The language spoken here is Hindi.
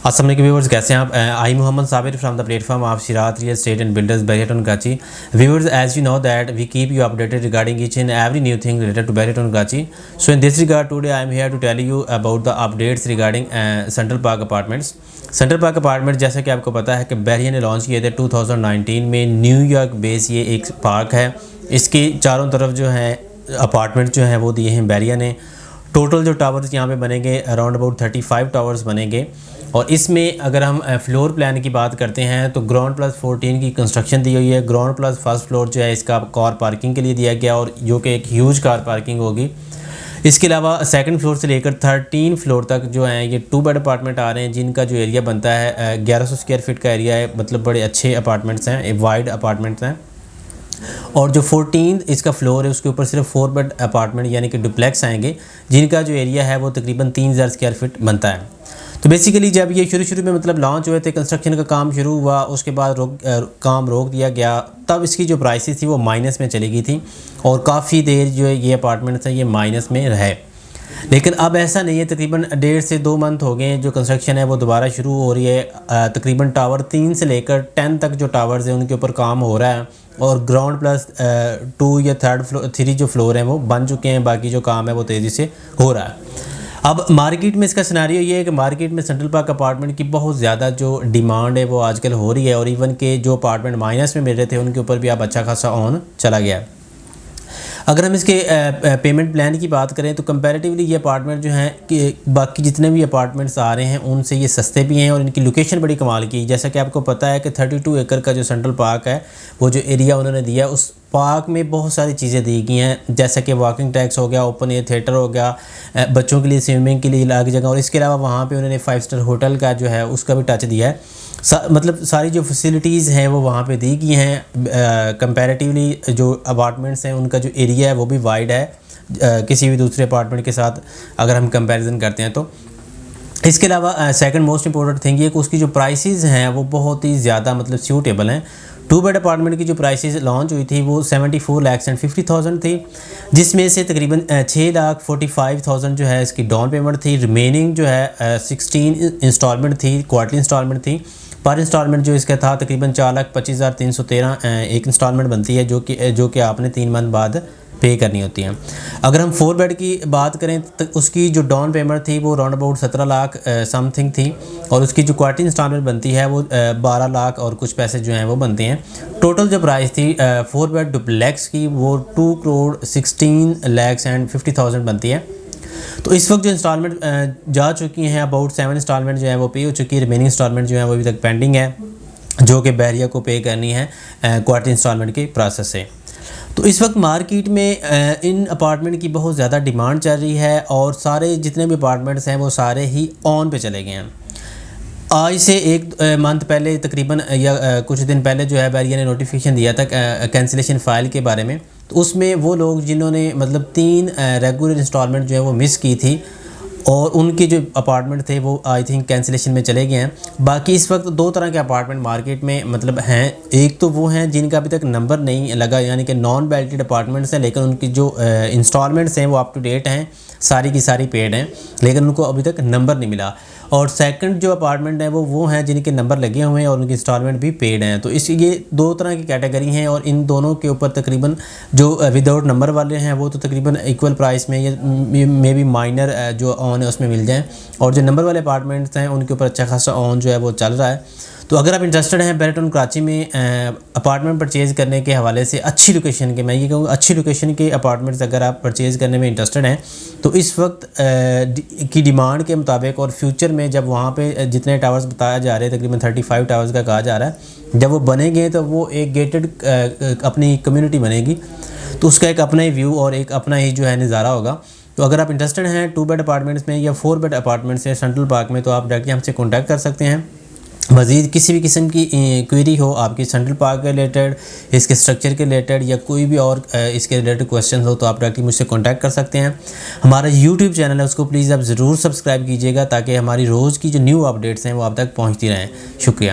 अस्सलाम वालेकुम व्यूअर्स, कैसे हैं आप? I Mohammad Sabir from the platform of Sirat real estate and builders बैरियटन Karachi. Viewers, as you know that we keep you updated regarding each and every new thing related to Barrier Karachi. So in this regard, today I am here to tell you about the updates regarding Central Park Apartments. Central park apartment, जैसा कि आपको पता है कि बैरियर ने लॉन्च किए थे 2019 में। न्यूयॉर्क बेस ये एक पार्क है। इसके चारों तरफ जो है अपार्टमेंट जो है वो दिए हैं बैरियर ने। टोटल जो टावर्स यहाँ पे बनेंगे अराउंड अबाउट 35 टावर्स बनेंगे। और इसमें अगर हम फ्लोर प्लान की बात करते हैं तो ग्राउंड प्लस 14 की कंस्ट्रक्शन दी हुई है। ग्राउंड प्लस फर्स्ट फ्लोर जो है इसका कार पार्किंग के लिए दिया गया और जो कि एक ह्यूज कार पार्किंग होगी। इसके अलावा सेकंड फ्लोर से लेकर 13 फ्लोर तक जो है ये 2 बेड अपार्टमेंट आ रहे हैं, जिनका जो एरिया बनता है 1100 स्क्वायर फीट का एरिया है। मतलब बड़े अच्छे अपार्टमेंट्स हैं, वाइड अपार्टमेंट्स हैं। और जो 14 इसका फ्लोर है उसके ऊपर सिर्फ 4 बेड अपार्टमेंट यानी कि डुप्लेक्स आएंगे, जिनका जो एरिया है वो तकरीबन 3000 स्क्वायर फीट बनता है। तो बेसिकली जब ये शुरू में मतलब लॉन्च हुए थे, कंस्ट्रक्शन का काम शुरू हुआ, उसके बाद काम रोक दिया गया, तब इसकी जो प्राइसेस थी वो माइनस में चली गई थी और काफ़ी देर जो है ये अपार्टमेंट्स हैं ये माइनस में रहे। लेकिन अब ऐसा नहीं है। तकरीबन 1.5 से 2 मंथ हो गए जो कंस्ट्रक्शन है वो दोबारा शुरू हो रही है। तकरीबन टावर 3 से लेकर 10 तक जो टावर्स हैं उनके ऊपर काम हो रहा है और ग्राउंड प्लस 2 या 3 जो फ्लोर हैं वो बन चुके हैं। बाकी जो काम है वो तेज़ी से हो रहा है। अब मार्केट में इसका सिनारियो ये है कि मार्केट में सेंट्रल पार्क अपार्टमेंट की बहुत ज़्यादा जो डिमांड है वो आजकल हो रही है और इवन के जो अपार्टमेंट माइनस में मिल रहे थे उनके ऊपर भी अब अच्छा खासा ऑन चला गया है। अगर हम इसके पेमेंट प्लान की बात करें तो कंपैरेटिवली ये अपार्टमेंट जो हैं कि बाकी जितने भी अपार्टमेंट्स आ रहे हैं उनसे ये सस्ते भी हैं और इनकी लोकेशन बड़ी कमाल की। जैसा कि आपको पता है कि 32 एकड़ का जो सेंट्रल पार्क है वो जो एरिया उन्होंने दिया उस पार्क में बहुत सारी चीज़ें दी गई हैं, जैसा कि वॉकिंग ट्रैक्स हो गया, ओपन एयर थिएटर हो गया, बच्चों के लिए स्विमिंग के लिए अलग जगह, और इसके अलावा वहाँ पे उन्होंने 5 स्टार होटल का जो है उसका भी टच दिया है। मतलब सारी जो फैसिलिटीज़ हैं वो वहाँ पे दी गई हैं। कंपैरेटिवली जो अपार्टमेंट्स हैं उनका जो एरिया है वो भी वाइड है किसी भी दूसरे अपार्टमेंट के साथ अगर हम कंपैरिजन करते हैं तो। इसके अलावा सेकंड मोस्ट इंपॉर्टेंट थिंग ये कि उसकी जो प्राइसेस हैं वो बहुत ही ज़्यादा मतलब सूटेबल हैं। 2 बेड अपार्टमेंट की जो प्राइसेस लॉन्च हुई थी वो 74,50,000 थी, जिसमें से तकरीबन 6,45,000 जो है इसकी डाउन पेमेंट थी। रिमेनिंग जो है 16 इंस्टॉलमेंट थी, क्वार्टरली इंस्टॉलमेंट थी। पर इंस्टॉलमेंट जो इसका था तकरीबन 4,25,313 एक इंस्टॉलमेंट बनती है जो कि आपने 3 मंथ बाद पे करनी होती हैं। अगर हम 4 बेड की बात करें तो उसकी जो डाउन पेमेंट थी वो राउंड अबाउट 17 लाख समथिंग थी और उसकी जो क्वार्टरली इंस्टॉलमेंट बनती है वो 12 लाख और कुछ पैसे जो हैं वो बनते हैं। टोटल जो प्राइस थी 4 बेड डुप्लेक्स की वो 2,16,50,000 बनती है। तो इस वक्त जो इंस्टॉलमेंट जा चुकी हैं अबाउट 7 इंस्टॉलमेंट जो है वो पे हो चुकी है। रिमेनिंग इंस्टॉलमेंट जो है वो अभी तक पेंडिंग है जो कि बैरियर को पे करनी है क्वार्टरली इंस्टॉलमेंट के प्रोसेस से। तो इस वक्त मार्केट में इन अपार्टमेंट की बहुत ज़्यादा डिमांड चल रही है और सारे जितने भी अपार्टमेंट्स हैं वो सारे ही ऑन पे चले गए हैं। आज से 1 मंथ पहले तकरीबन या कुछ दिन पहले जो है बैरियर ने नोटिफिकेशन दिया था कैंसिलेशन फ़ाइल के बारे में। तो उसमें वो लोग जिन्होंने मतलब 3 रेगुलर इंस्टॉलमेंट जो है वो मिस की थी और उनके जो अपार्टमेंट थे वो आई थिंक कैंसिलेशन में चले गए हैं। बाकी इस वक्त 2 तरह के अपार्टमेंट मार्केट में मतलब हैं। एक तो वो हैं जिनका अभी तक नंबर नहीं लगा यानी कि नॉन बैलेटेड अपार्टमेंट्स हैं, लेकिन उनकी जो इंस्टॉलमेंट्स हैं वो अप टू डेट हैं, सारी की सारी पेड हैं, लेकिन उनको अभी तक नंबर नहीं मिला। और सेकंड जो अपार्टमेंट है वो हैं जिनके नंबर लगे हुए हैं और उनकी इंस्टॉलमेंट भी पेड हैं। तो ये 2 तरह की कैटेगरी हैं और इन दोनों के ऊपर तकरीबन जो विदाउट नंबर वाले हैं वो तो तकरीबन इक्वल प्राइस में या मे बी माइनर जो ऑन है उसमें मिल जाएँ, और जो नंबर वाले अपार्टमेंट्स हैं उनके ऊपर अच्छा खासा ऑन जो है वो चल रहा है। तो अगर आप इंटरेस्टेड हैं बैरियर कराची में अपार्टमेंट परचेज़ करने के हवाले से अच्छी लोकेशन के, मैं ये कहूँगा अच्छी लोकेशन के अपार्टमेंट्स अगर आप परचेज़ करने में इंटरेस्टेड हैं तो इस वक्त की डिमांड के मुताबिक और फ्यूचर में जब वहाँ पे जितने टावर्स बताया जा रहे हैं तकरीबन 35 टावर्स का कहा जा रहा है, जब वो बनेंगे तो वो एक गेटेड अपनी कम्यूनिटी बनेगी तो उसका एक अपना ही व्यू और एक अपना ही जो है नज़ारा होगा। तो अगर आप इंटरेस्टेड हैं 2 बेड अपार्टमेंट्स में या 4 बेड अपार्टमेंट्स हैं सेंट्रल पार्क में तो आप डायरेक्टली हमसे कॉन्टैक्ट कर सकते हैं। मज़ीद किसी भी किस्म की क्वेरी हो आपकी सेंट्रल पार्क के रिलेटेड, इसके स्ट्रक्चर के रिलेटेड या कोई भी और इसके रिलेटेड क्वेश्चन हो तो आप डायरेक्टली मुझसे कांटेक्ट कर सकते हैं। हमारा यूट्यूब चैनल है उसको प्लीज़ आप ज़रूर सब्सक्राइब कीजिएगा ताकि हमारी रोज़ की जो न्यू अपडेट्स हैं वो आप तक पहुंचती रहें। शुक्रिया।